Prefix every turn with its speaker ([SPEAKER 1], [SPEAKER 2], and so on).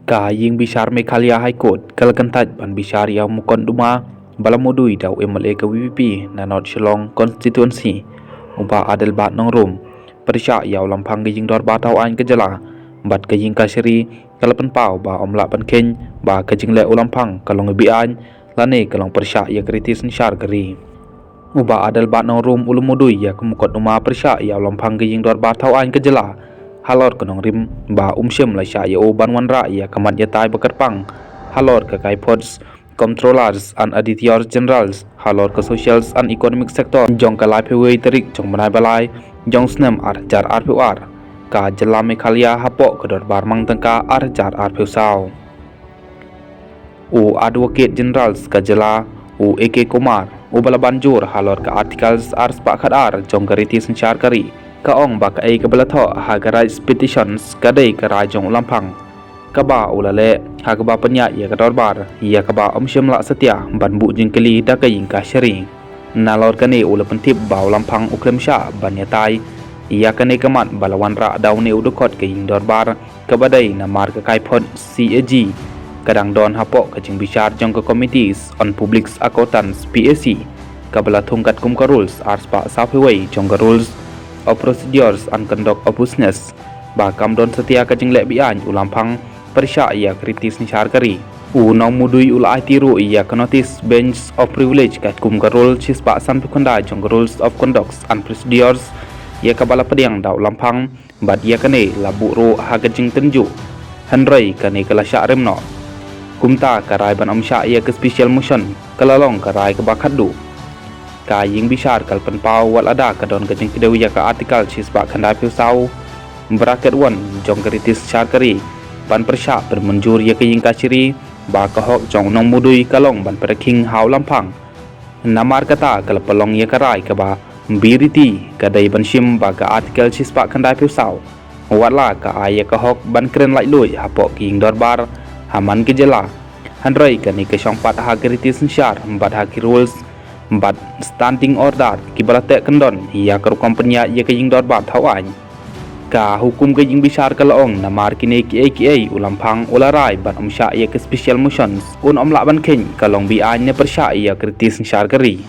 [SPEAKER 1] Ka ying bishar Meghalaya High Court kalakantaj ban bishar yaw mukon duma balamudui daw MLA ke VVP na North Shillong constituency uba adel bat nong rum persya yaw lampang gijing dor batau ain kejala bat gijing kasiri kalapan pau ba omla pan ken ba kajing le ulampang kalong bi ain lane kalong persya ya kritis nsyar geri uba adel bat nong rum ulumudui ya kumukon duma persya yaw lampang gijing dor batau ain kejala halor kenong rim ba umsyem la sya ya ban wanra ya kamat ya tai bekerpang halor ke kai pods controllers and auditors generals halor ke socials and economic sector jong ka lai phewei tarik jong manai balai jong snem ar jar RPR ka jela Meghalaya hapok ke dor bar mang tengka ar jar RPU sau u advocate generals ka jela u AK Kumar u balabanjur halor ke articles ar sepakat ar jong kariti sensyar kari kaong ba ka ai ka balatho hagarai petitions kadai ka rajong lampang kaba ulale hagaba penya ya ka dorbar ya kaba omsyem la setia ban bu jingkeli da ka yingka syari nalor kane ula pentip ba lampang uklem sya ban ya tai ya kane kamat balawan ra daune udukot ka ying dorbar kabadai na mar ka kai pod CAG kadang don hapok ka jing bisyar jong ka committees on public accountants PAC kabala thungkat kum ka rules arspa sapeway jong ka rules of procedures and conduct of business ba kam don setia ka jing le bian ulampang persya ya kritis nsyar kari u nong mudui ula tiru ya ka notice bench of privilege kat kum ka rule chispa san pekunda jong ka rules of conducts and procedures ya ka bala pediang daw lampang bad ya kane labu ro ha ka jing tenju hanrei kane kala sya remno kumta karai ban omsya ya ka special motion kalalong karai ka bakhadu ka ying bishar kalpan pau wal ada ka don kajing kidewi ya ka artikel chispa khandai piu sau bracket 1 jong kritis syar kari ban persya bermenjur ya ka ying kasiri ba ka hok jong nong mudui kalong ban pereking hau lampang namar kata kalpalong ya karai ka ba biriti kadai ban shim ba ka artikel chispa khandai piu sau watla ka aya ka hok ban kren lai lui hapok king dorbar haman ke jela hanrei ka ni ka syongpat ha kritis syar bat ha ki rules but standing order kibalate kendon ya karu kompenya ya kaying dor bat hawan ka hukum kaying bisar kalaong na markine ki ulampang ularai ban umsya ya ke special motions un omla ban ken kalong bi an ne persya ya kritis syar kari